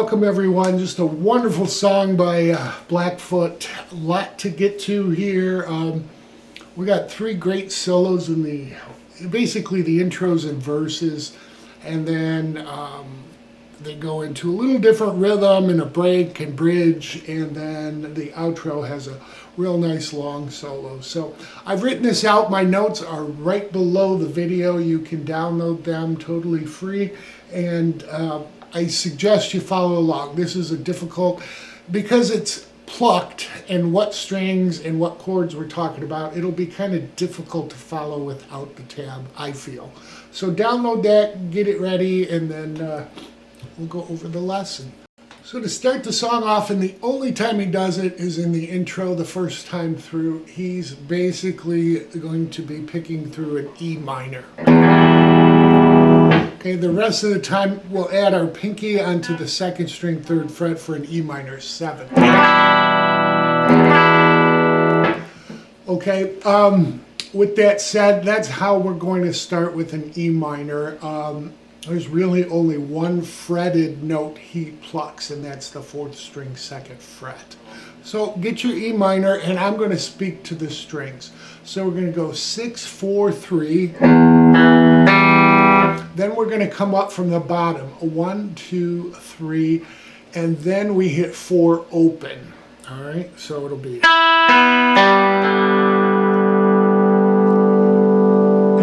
welcome everyone. Just a wonderful song by Blackfoot. A lot to get to here. We got three great solos in basically the intros and verses, and then they go into a little different rhythm and a break and bridge, and then the outro has a real nice long solo. So I've written this out. My notes are right below the video. You can download them totally free, and I suggest you follow along. This is a difficult, because it's plucked and what strings and what chords we're talking about, it'll be kind of difficult to follow without the tab, I feel. So download that, get it ready, and then we'll go over the lesson. So to start the song off, and the only time he does it is in the intro, the first time through, he's basically going to be picking through an E minor. Okay, the rest of the time we'll add our pinky onto the second string, third fret for an E minor 7. Okay, with that said, that's how we're going to start with an E minor. There's really only one fretted note he plucks, and that's the fourth string, second fret. So get your E minor, and I'm going to speak to the strings. So we're going to go 6, 4, 3. Then we're going to come up from the bottom, 1, 2, 3, and then we hit 4 open. All right, so it'll be.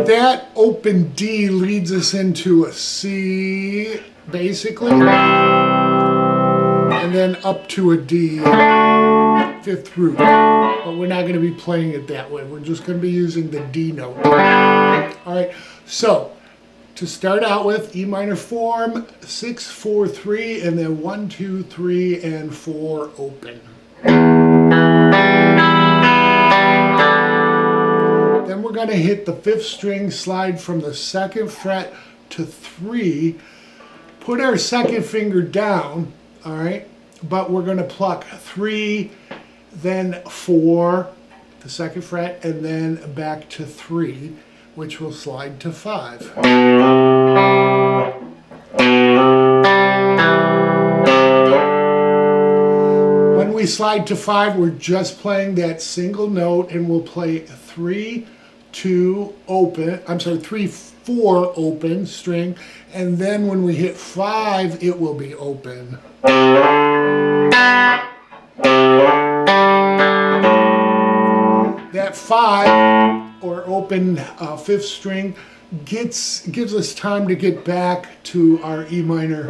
That open D leads us into a C, basically, and then up to a D, fifth root. But we're not going to be playing it that way. We're just going to be using the D note. All right, so to start out with, E minor form, 6, 4, 3, and then 1, 2, 3, and 4 open. Then we're going to hit the fifth string, slide from the second fret to 3, put our second finger down, all right, but we're going to pluck 3, then 4, the second fret, and then back to 3, which will slide to 5. When we slide to 5, we're just playing that single note, and we'll play 3, 2 open, 3, 4 open string, and then when we hit 5, it will be open. That 5 or open fifth string gives us time to get back to our E minor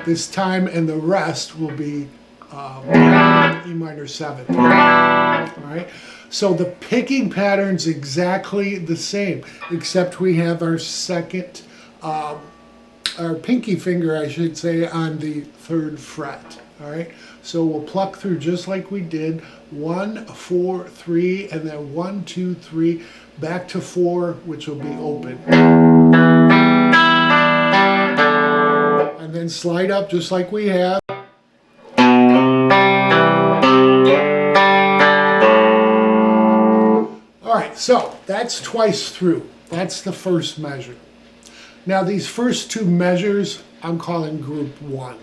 this time, and the rest will be E minor 7. All right. So the picking pattern's exactly the same, except we have our second, our pinky finger, I should say, on the third fret. All right. So we'll pluck through just like we did, 1, 4, 3, and then 1, 2, 3, back to 4, which will be open. And then slide up just like we have. All right, so that's twice through. That's the first measure. Now these first two measures, I'm calling group 1.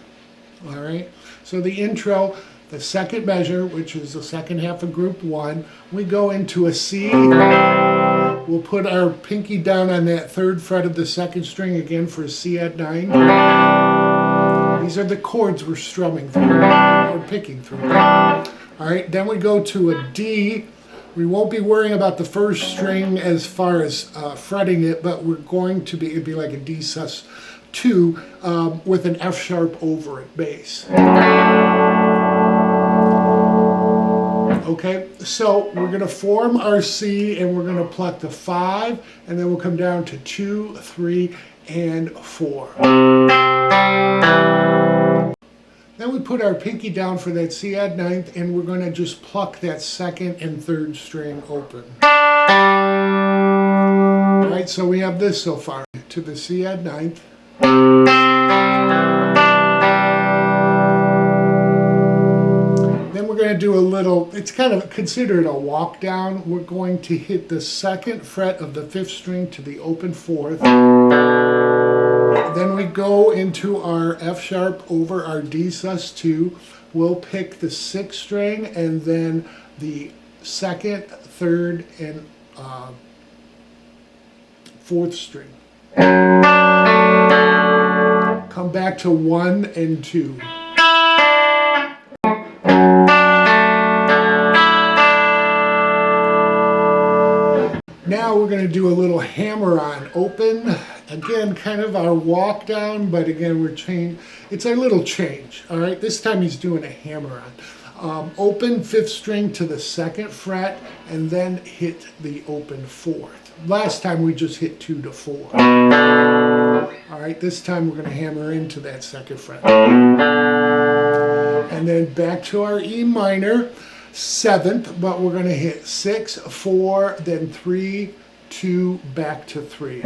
All right, so the intro, the second measure, which is the second half of group 1, we go into a C. We'll put our pinky down on that third fret of the second string again for a C add 9. These are the chords we're strumming through, or picking through. All right, then we go to a D. We won't be worrying about the first string as far as fretting it, but we're going to be, it'd be like a D sus2 with an F sharp over it, bass. Okay, so we're going to form our C, and we're going to pluck the 5, and then we'll come down to 2, 3, and 4. Then we put our pinky down for that C add 9th, and we're going to just pluck that second and third string open. All right, so we have this so far, to the C add 9th. Then we're going to do a little, it's kind of considered a walk down. We're going to hit the second fret of the fifth string to the open fourth. Then we go into our F sharp over our D sus2. We'll pick the 6th string and then the 2nd, 3rd, and 4th string. Come back to 1 and 2. Now we're going to do a little hammer-on open. Again, kind of our walk down, but again, it's a little change. All right, this time he's doing a hammer-on. Open 5th string to the 2nd fret, and then hit the open 4th. Last time we just hit 2 to 4. All right, this time we're going to hammer into that 2nd fret. And then back to our E minor. 7th, but we're going to hit 6, 4, then 3, 2, back to 3.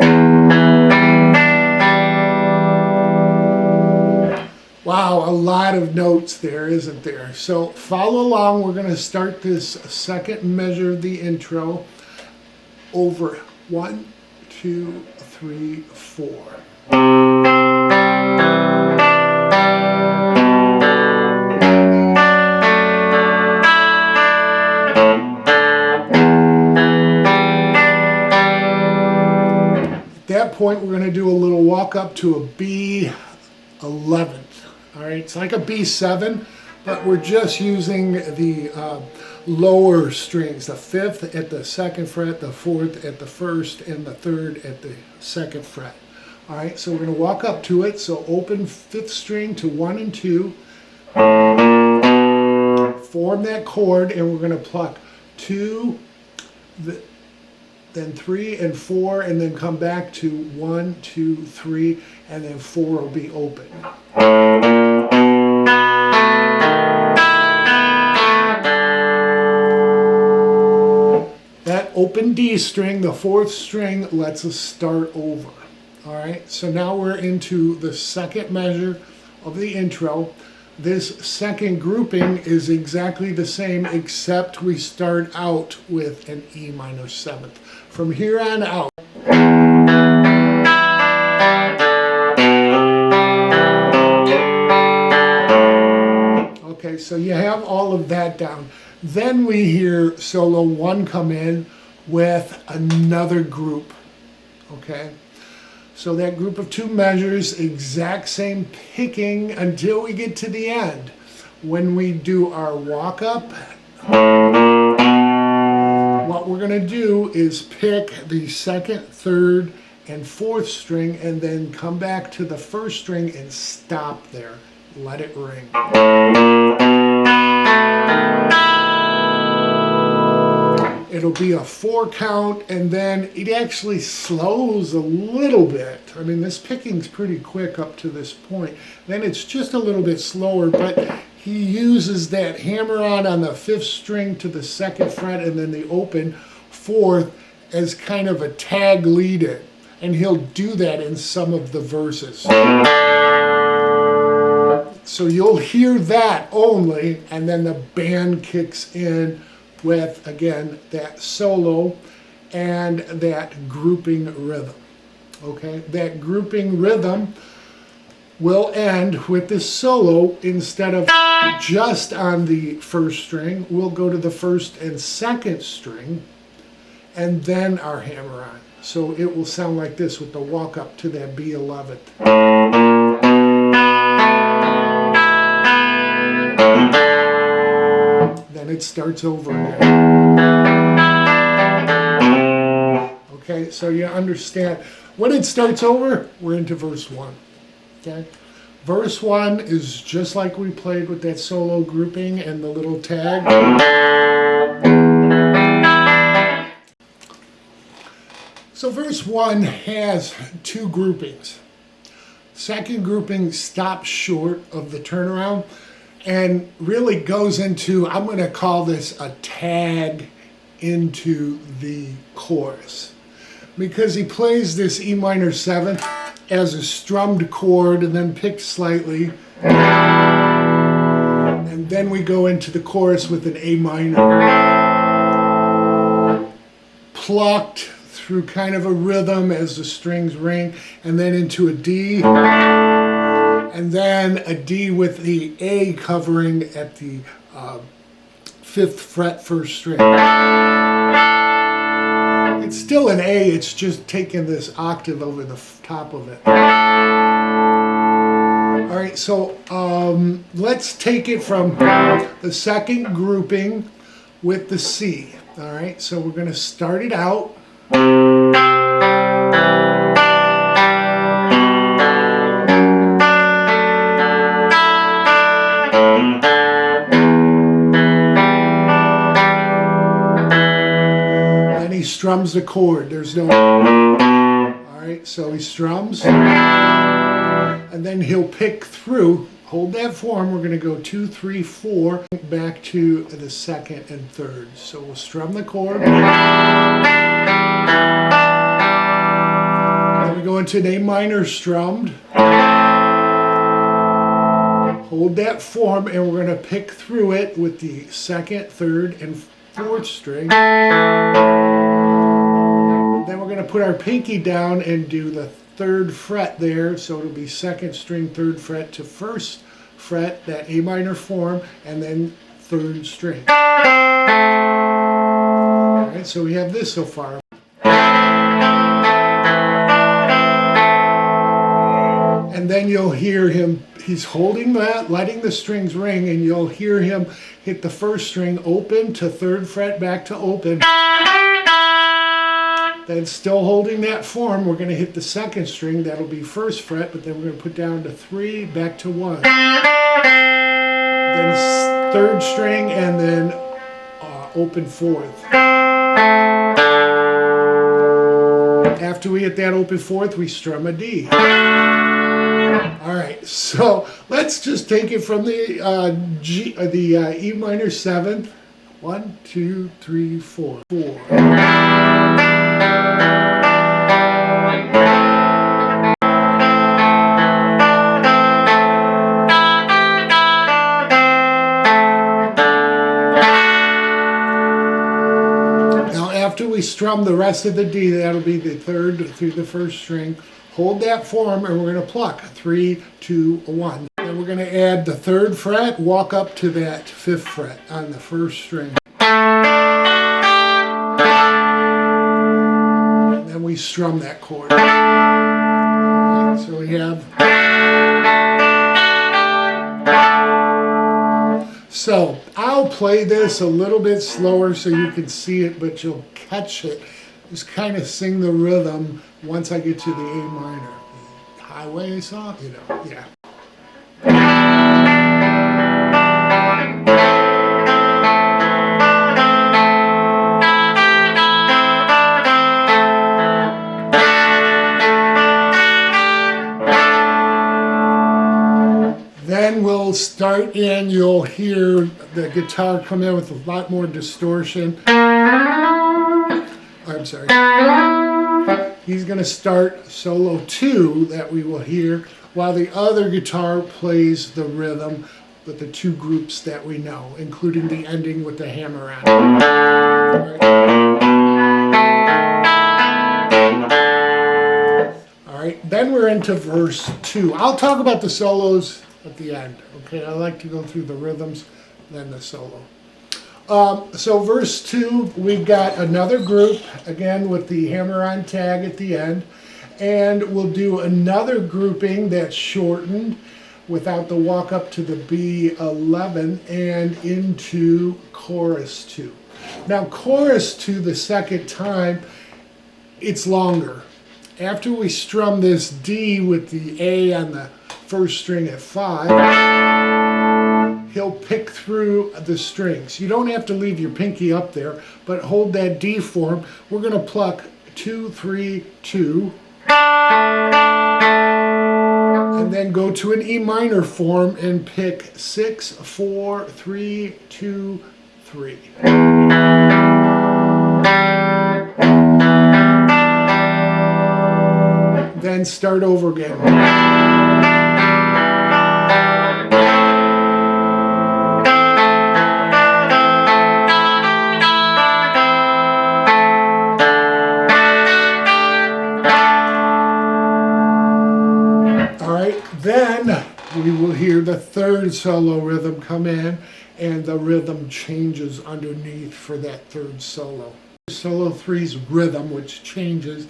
Wow, a lot of notes there, isn't there? So follow along. We're going to start this 2nd measure of the intro over 1, 2, 3, 4. At that point, we're going to do a little walk up to a B11th. All right, it's like a B7, but we're just using the lower strings, the 5th at the 2nd fret, the 4th at the 1st, and the 3rd at the 2nd fret. All right, so we're going to walk up to it. So open 5th string to 1 and 2, form that chord, and we're going to pluck 2, then 3 and 4, and then come back to 1, 2, 3, and then 4 will be open. That open D string, the 4th string, lets us start over. All right, so now we're into the 2nd measure of the intro. This 2nd grouping is exactly the same, except we start out with an E minor 7th. From here on out, okay, so you have all of that down. Then we hear solo 1 come in with another group, okay? So that group of 2 measures, exact same picking until we get to the end. When we do our walk up, what we're going to do is pick the 2nd, 3rd, and 4th string, and then come back to the 1st string and stop there. Let it ring. It'll be a 4 count, and then it actually slows a little bit. I mean, this picking's pretty quick up to this point. Then it's just a little bit slower, but he uses that hammer-on the 5th string to the 2nd fret, and then the open 4th as kind of a tag lead-in. And he'll do that in some of the verses. So you'll hear that only, and then the band kicks in with, again, that solo and that grouping rhythm. Okay, that grouping rhythm will end with this solo. Instead of just on the 1st string, we'll go to the 1st and 2nd string, and then our hammer on. So it will sound like this with the walk up to that B11th. Then it starts over again. Okay, so you understand. When it starts over, we're into verse 1. Okay? Verse 1 is just like we played with that solo grouping and the little tag. So verse 1 has 2 groupings. 2nd grouping stops short of the turnaround and really goes into, I'm going to call this a tag into the chorus. Because he plays this E minor 7th as a strummed chord and then picked slightly. And then we go into the chorus with an A minor. Plucked through kind of a rhythm as the strings ring, and then into a D, and then a D with the A covering at the 5th fret, 1st string. It's still an A, it's just taking this octave over the top of it. All right, so let's take it from the second grouping with the C. All right, so we're going to start it out. Then he strums the chord. There's no... All right, so he strums. And then he'll pick through, hold that form, we're going to go 2, 3, 4, back to the 2nd and 3rd. So we'll strum the chord. Then we go into an A minor strummed. Hold that form and we're going to pick through it with the 2nd, 3rd, and 4th string. Then we're going to put our pinky down and do the 3rd fret there, so it'll be 2nd string, 3rd fret to 1st fret, that A minor form, and then 3rd string. Alright, so we have this so far. And then you'll hear him, he's holding that, letting the strings ring, and you'll hear him hit the 1st string, open to 3rd fret, back to open. Then still holding that form, we're going to hit the 2nd string, that'll be 1st fret, but then we're going to put down to 3, back to 1. Then 3rd string, and then open 4th. After we hit that open 4th, we strum a D. Alright, so let's just take it from the E minor 7th. 1, 2, 3, 4. 4. After we strum the rest of the D, that'll be the 3rd through the 1st string. Hold that form and we're going to pluck 3, 2, 1. Then we're going to add the 3rd fret, walk up to that 5th fret on the 1st string. And then we strum that chord. Right, so we have... So I'll play this a little bit slower so you can see it, but you'll catch it. Just kind of sing the rhythm once I get to the A minor. Highway song, you know, yeah. Then we'll start in, you'll hear the guitar come in with a lot more distortion. I'm sorry. He's going to start solo 2 that we will hear, while the other guitar plays the rhythm with the 2 groups that we know, including the ending with the hammer on. All right, then we're into verse 2. I'll talk about the solos at the end, okay? I like to go through the rhythms, then the solo. So verse 2, we've got another group, again with the hammer-on tag at the end, and we'll do another grouping that's shortened without the walk up to the B11 and into chorus 2. Now chorus 2, the second time, it's longer. After we strum this D with the A on the 1st string at 5, he'll pick through the strings. You don't have to leave your pinky up there, but hold that D form. We're going to pluck 2, 3, 2, and then go to an E minor form and pick 6, 4, 3, 2, 3. Then start over again. hear the third solo rhythm come in, and the rhythm changes underneath for that third solo. Solo 3's rhythm, which changes,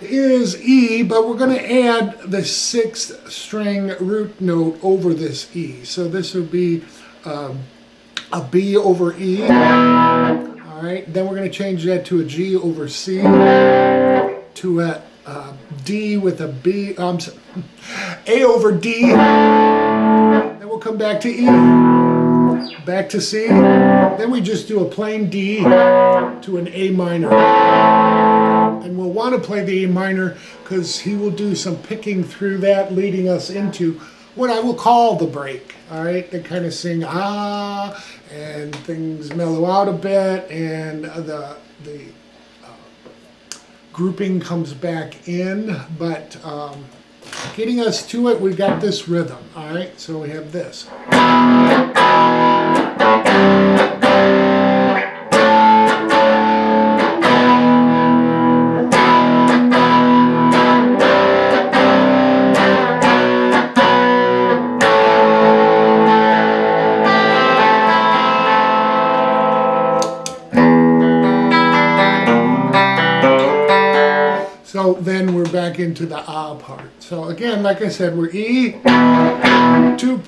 is E, but we're going to add the 6th string root note over this E. So this would be a B over E. All right, then we're going to change that to a G over C, to a D with a B, A over D. Then we'll come back to E, back to C. Then we just do a plain D to an A minor. And we'll want to play the A minor because he will do some picking through that, leading us into what I will call the break. All right, they kind of sing ah, and things mellow out a bit, and the grouping comes back in, but getting us to it, we got this rhythm. All right, so we have this. So then we're back into the ah part. So again, like I said, we're E, two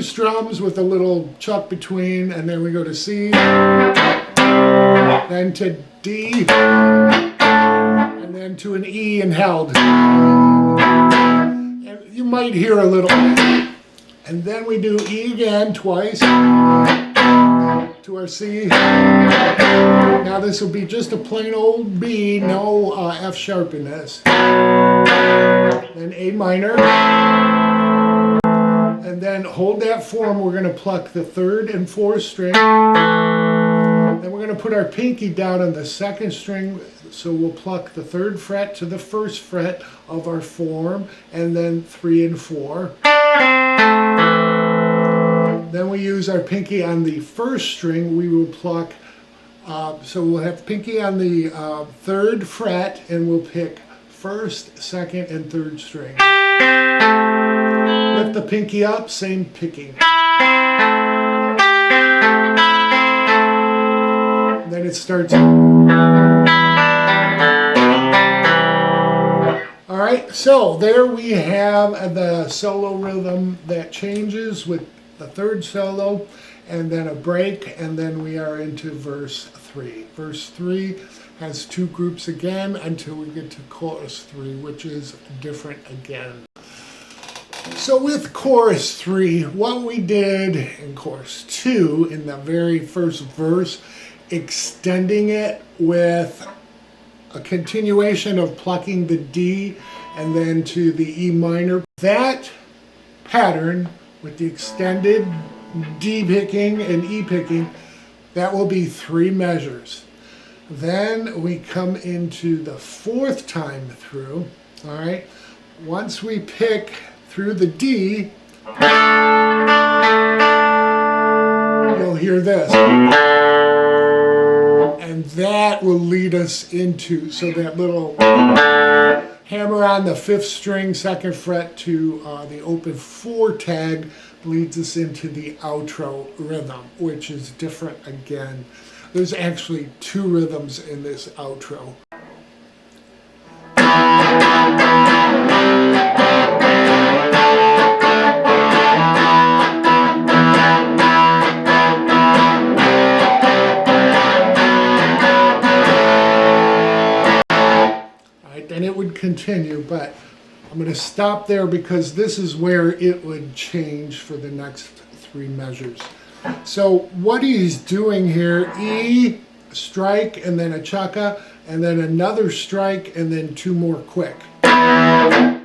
strums with a little chuck between, and then we go to C, then to D, and then to an E and held. And you might hear a little, and then we do E again twice to our C. Now this will be just a plain old B, no F sharp in this. Then A minor. And then hold that form, we're going to pluck the 3rd and 4th string. Then we're going to put our pinky down on the 2nd string, so we'll pluck the 3rd fret to the 1st fret of our form, and then 3 and 4. Then we use our pinky on the 1st string, we will pluck, so we'll have pinky on the 3rd fret, and we'll pick 1st, 2nd, and 3rd string. Lift the pinky up, same picking. Then it starts. All right, so there we have the solo rhythm that changes with the 3rd solo, and then a break, and then we are into verse 3. Verse 3 has 2 groups again until we get to chorus 3, which is different again. So with chorus 3, what we did in chorus 2, in the very first verse, extending it with a continuation of plucking the D and then to the E minor. That pattern with the extended D picking and E picking, that will be 3 measures. Then we come into the 4th time through, all right? Once we pick through the D, you'll hear this. And that will lead us into, so that little hammer on the 5th string, 2nd fret to the open 4 tag leads us into the outro rhythm, which is different again. There's actually 2 rhythms in this outro. And it would continue, but I'm going to stop there because this is where it would change for the next 3 measures. So what he's doing here, E, strike, and then a chaka, and then another strike, and then 2 more quick. Then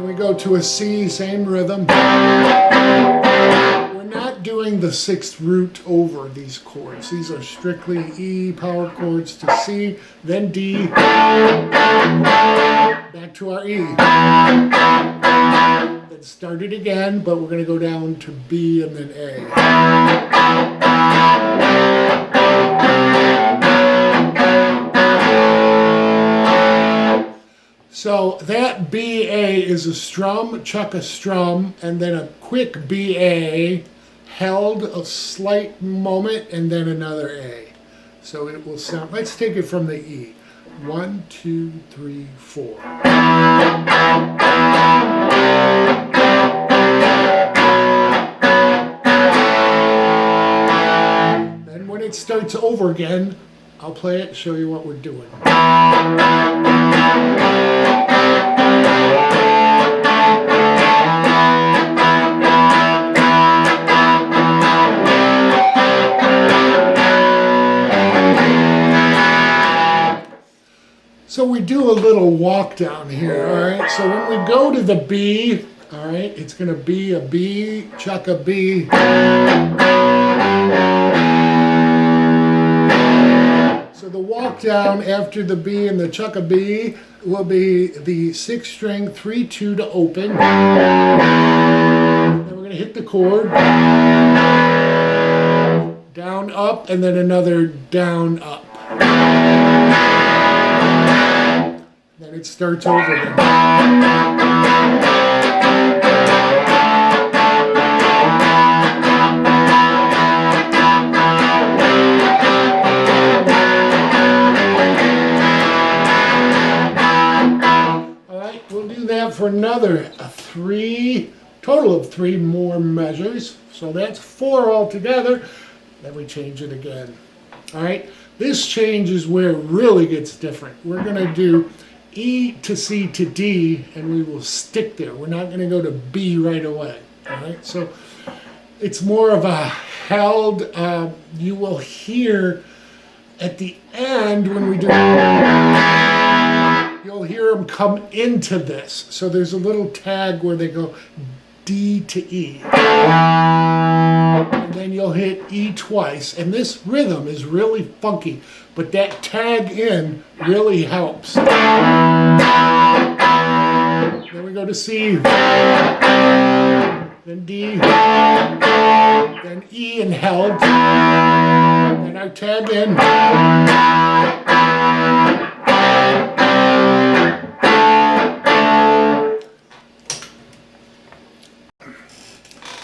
we go to a C, same rhythm. We're not doing the 6th root over these chords. These are strictly E power chords to C, then D, back to our E. Then start it again, but we're going to go down to B and then A. So So that BA is a strum, chuck a strum, and then a quick BA, held a slight moment, and then another A. So it will sound, let's take it from the E. 1, 2, 3, 4. Then when it starts over again, I'll play it, show you what we're doing. So we do a little walk down here, all right? So when we go to the B, all right, it's going to be a B, chuck a B. So the walk down after the B and the chuck a B will be the 6th string 3-2 to open. Then we're going to hit the chord. Down, up, and then another down, up. Then it starts over again. All right, we'll do that for another total of 3 more measures. So that's 4 altogether. Then we change it again. All right, this change is where it really gets different. We're going to do E to C to D, and we will stick there. We're not going to go to B right away. All right, so it's more of a held. You will hear at the end when we do, you'll hear them come into this. So there's a little tag where they go D to E. And then you'll hit E twice. And this rhythm is really funky, but that tag in really helps. Then we go to C, then D, then E and held, then I tag in.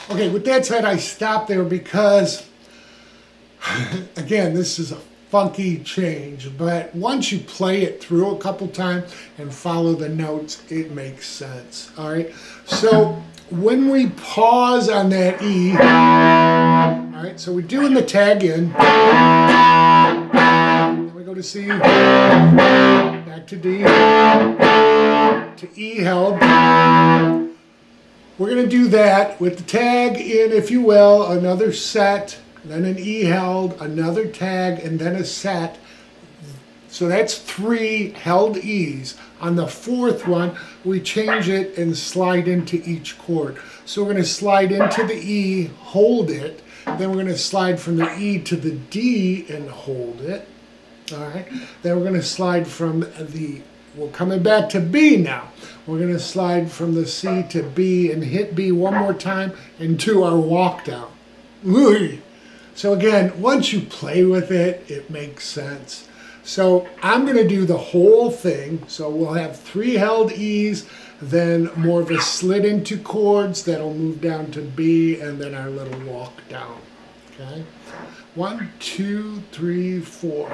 Okay, with that said, I stopped there because, again, this is a funky change, but once you play it through a couple times and follow the notes, it makes sense. All right, so when we pause on that E, all right, so we're doing the tag in, then we go to C, back to D, to E held. We're going to do that with the tag in, if you will, another set, then an E held, another tag, and then a set. So that's 3 held E's. On the 4th one, we change it and slide into each chord. So we're going to slide into the E, hold it, then we're going to slide from the E to the D and hold it. All right. Then we're going to slide from the, we're coming back to B now. We're going to slide from the C to B and hit B one more time and do our walk down. Ooh. So again, once you play with it, it makes sense. So I'm going to do the whole thing. So we'll have 3 held E's, then more of a slid into chords that'll move down to B, and then our little walk down. Okay? 1, 2, 3, 4.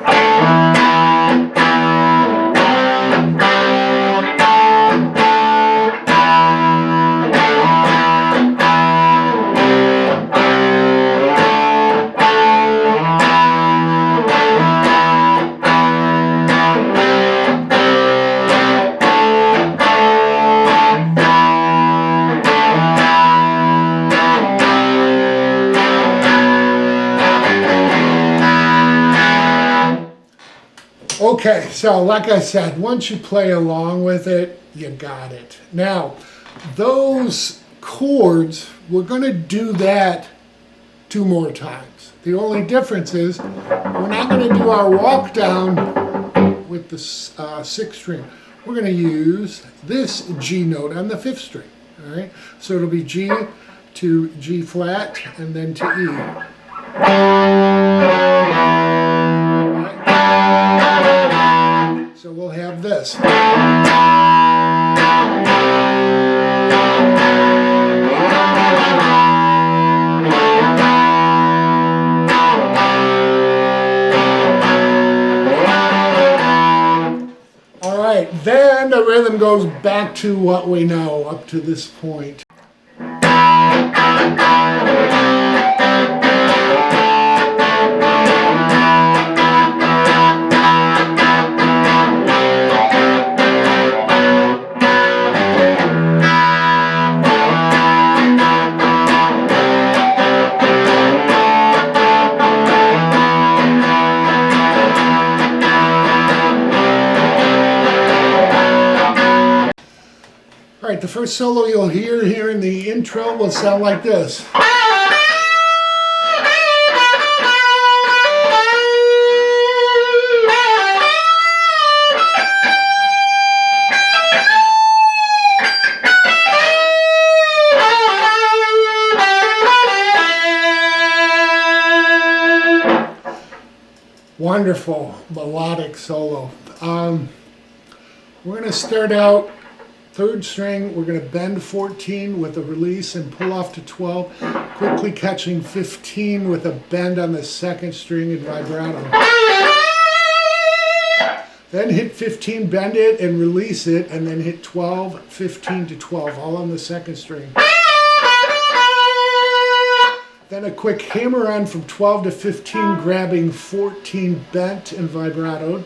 Okay, so like I said, once you play along with it, you got it. Now, those chords, we're going to do that 2 more times. The only difference is we're not going to do our walk down with the 6th string. We're going to use this G note on the 5th string. All right, so it'll be G to G flat and then to E. So we'll have this. right, then the rhythm goes back to what we know up to this point. All right, the first solo you'll hear here in the intro will sound like this. Wonderful melodic solo. We're going to start out third string. We're going to bend 14 with a release and pull off to 12, quickly catching 15 with a bend on the second string and vibrato. Then hit 15, bend it and release it, and then hit 12, 15 to 12, all on the second string. Then a quick hammer on from 12 to 15, grabbing 14 bent and vibratoed.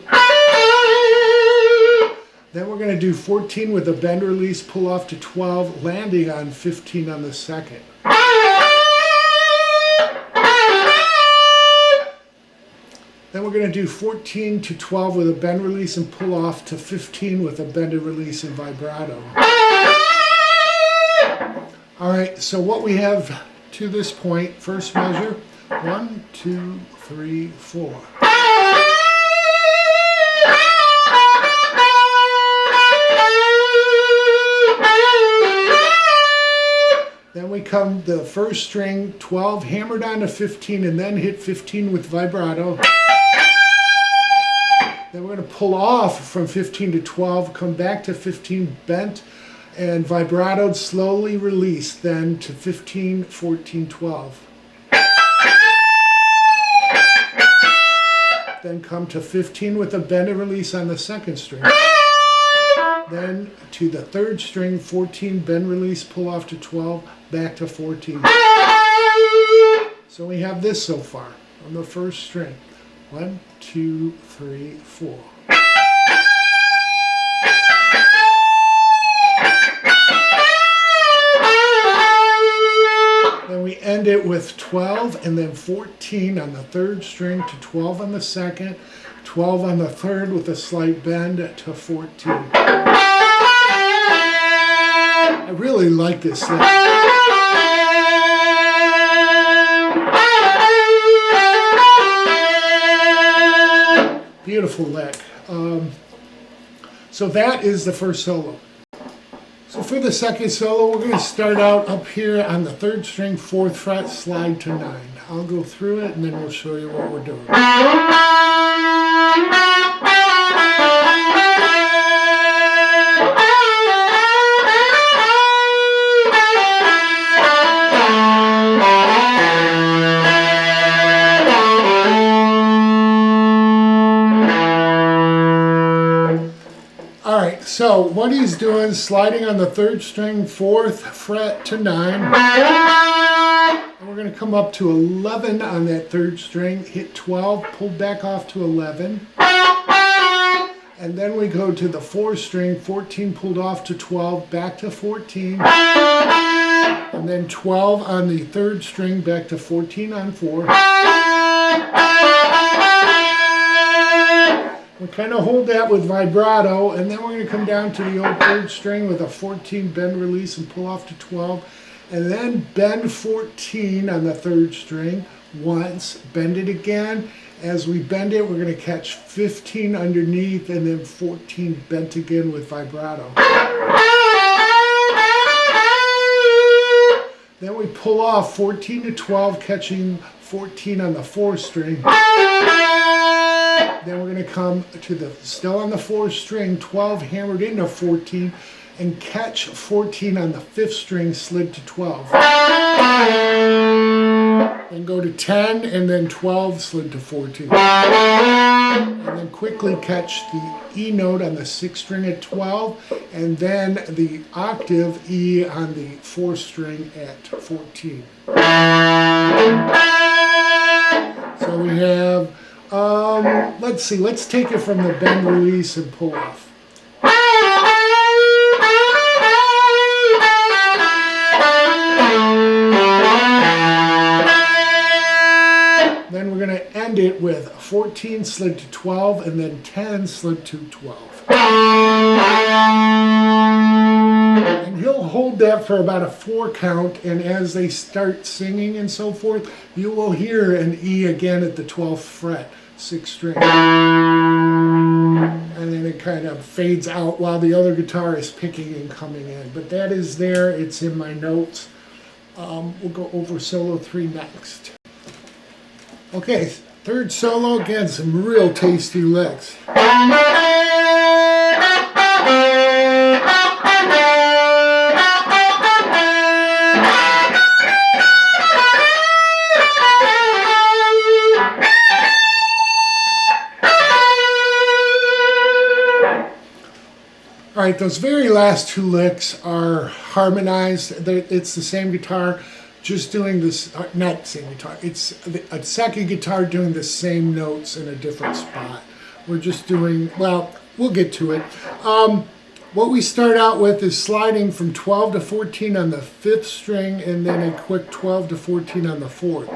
Then we're going to do 14 with a bend release, pull off to 12, landing on 15 on the second. Then we're going to do 14 to 12 with a bend release and pull off to 15 with a bend and release and vibrato. All right, so what we have to this point, first measure, 1, 2, 3, 4. Then we come the first string, 12, hammered on to 15, and then hit 15 with vibrato. Then we're going to pull off from 15 to 12, come back to 15, bent and vibratoed, slowly release, then to 15, 14, 12. Then come to 15 with a bend and release on the second string. Then to the third string, 14, bend release, pull off to 12, back to 14. So we have this so far on the first string. 1, 2, 3, 4. Then we end it with 12 and then 14 on the third string to 12 on the second, 12 on the third with a slight bend to 14. I really like this thing. Beautiful lick. So that is the first solo. So for the second solo, we're going to start out up here on the third string, 4th fret, slide to 9. I'll go through it and then we'll show you what we're doing. So what he's doing is sliding on the third string, 4th fret to 9. And we're going to come up to 11 on that third string, hit 12, pull back off to 11. And then we go to the 4th string, 14 pulled off to 12, back to 14. And then 12 on the third string, back to 14 on 4. We kind of hold that with vibrato, and then we're going to come down to the old third string with a 14 bend release and pull off to 12, and then bend 14 on the third string once, bend it again. As we bend it, we're going to catch 15 underneath and then 14 bent again with vibrato. Then we pull off 14 to 12, catching 14 on the 4th string. Then we're going to come to the, still on the 4th string, 12 hammered into 14, and catch 14 on the 5th string, slid to 12. Then go to 10, and then 12, slid to 14. and then quickly catch the E note on the 6th string at 12, and then the octave E on the 4th string at 14. So we have, let's see, let's take it from the bend, release, and pull off. Then we're going to end it with 14 slid to 12 and then 10 slid to 12. And he'll hold that for about a 4 count, and as they start singing and so forth, you will hear an E again at the 12th fret, 6th string. And then it kind of fades out while the other guitar is picking and coming in. But that is there, it's in my notes. We'll go over solo 3 next. Okay, third solo, again, some real tasty licks. All right, those very last 2 licks are harmonized. It's the same guitar, just doing this, not same guitar, it's a second guitar doing the same notes in a different spot. We're just doing, well, we'll get to it. What we start out with is sliding from 12 to 14 on the 5th string, and then a quick 12 to 14 on the 4th.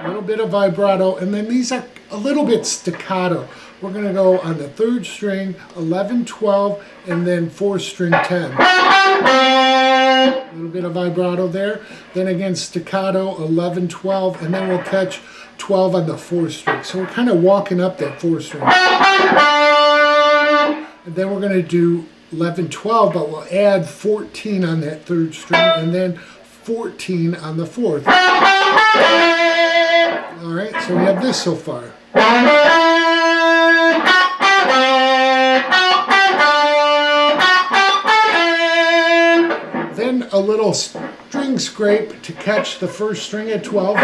A little bit of vibrato, and then these are a little bit staccato. We're going to go on the 3rd string, 11, 12, and then 4th string 10. A little bit of vibrato there. Then again, staccato, 11, 12, and then we'll catch 12 on the 4th string. So we're kind of walking up that 4th string. And then we're going to do 11, 12, but we'll add 14 on that 3rd string, and then 14 on the 4th. All right, so we have this so far. Then a little string scrape to catch the 1st string at 12.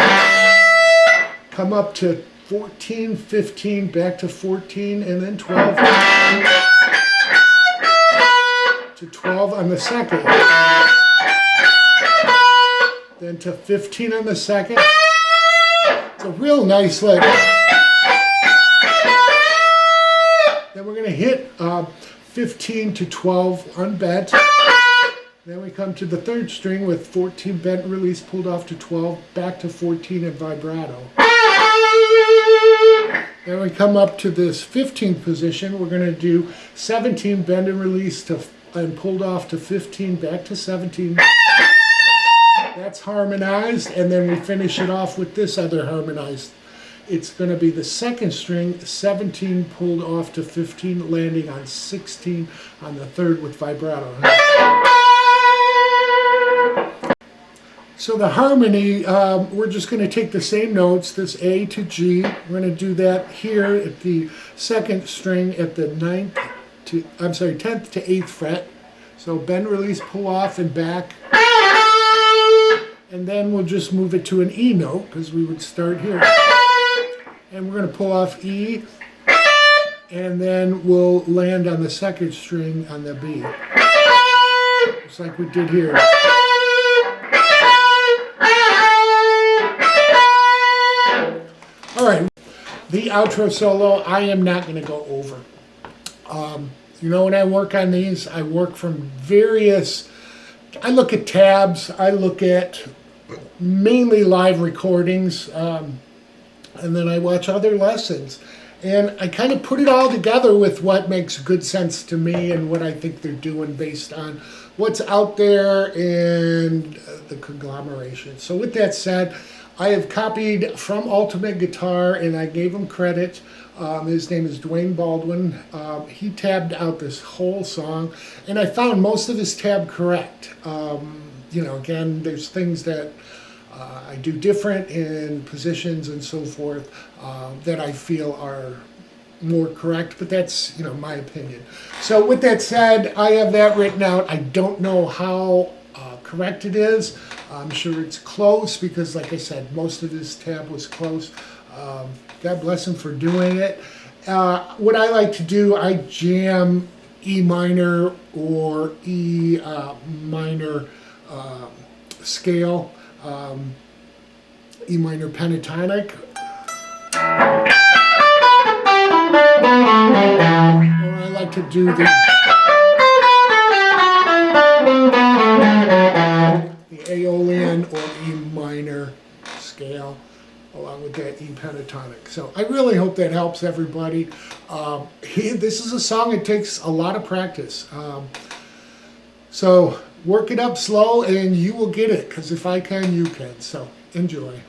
Come up to 14, 15, back to 14, and then 12. To 12 on the 2nd. Then to 15 on the 2nd. It's a real nice lick. Then we're going to hit 15 to 12 unbent. Then we come to the 3rd string with 14 bent, release, pulled off to 12, back to 14 and vibrato. Then we come up to this 15th position. We're going to do 17 bend and release and pulled off to 15, back to 17. That's harmonized, and then we finish it off with this other harmonized. It's going to be the 2nd string, 17 pulled off to 15, landing on 16 on the 3rd with vibrato. So the harmony, we're just going to take the same notes, this A to G. We're going to do that here at the 2nd string at the 10th to 8th fret. So bend, release, pull off, and back. And then we'll just move it to an E note, because we would start here. And we're going to pull off E, and then we'll land on the 2nd string on the B. Just like we did here. All right, the outro solo, I am not going to go over. You know, when I work on these, I work from I look at tabs, I look at mainly live recordings, and then I watch other lessons. And I kind of put it all together with what makes good sense to me and what I think they're doing based on what's out there and the conglomeration. So with that said, I have copied from Ultimate Guitar, and I gave him credit. His name is Dwayne Baldwin. He tabbed out this whole song, and I found most of his tab correct. You know, again, there's things that I do different in positions and so forth that I feel are more correct, but that's, you know, my opinion. So with that said, I have that written out. I don't know how correct it is. I'm sure it's close because, like I said, most of this tab was close. God bless him for doing it. What I like to do, I jam E minor or E minor scale, E minor pentatonic. Or I like to do the Aeolian or E minor scale along with that E pentatonic. So I really hope that helps everybody. This is a song that takes a lot of practice. So work it up slow and you will get it, because if I can, you can. So enjoy.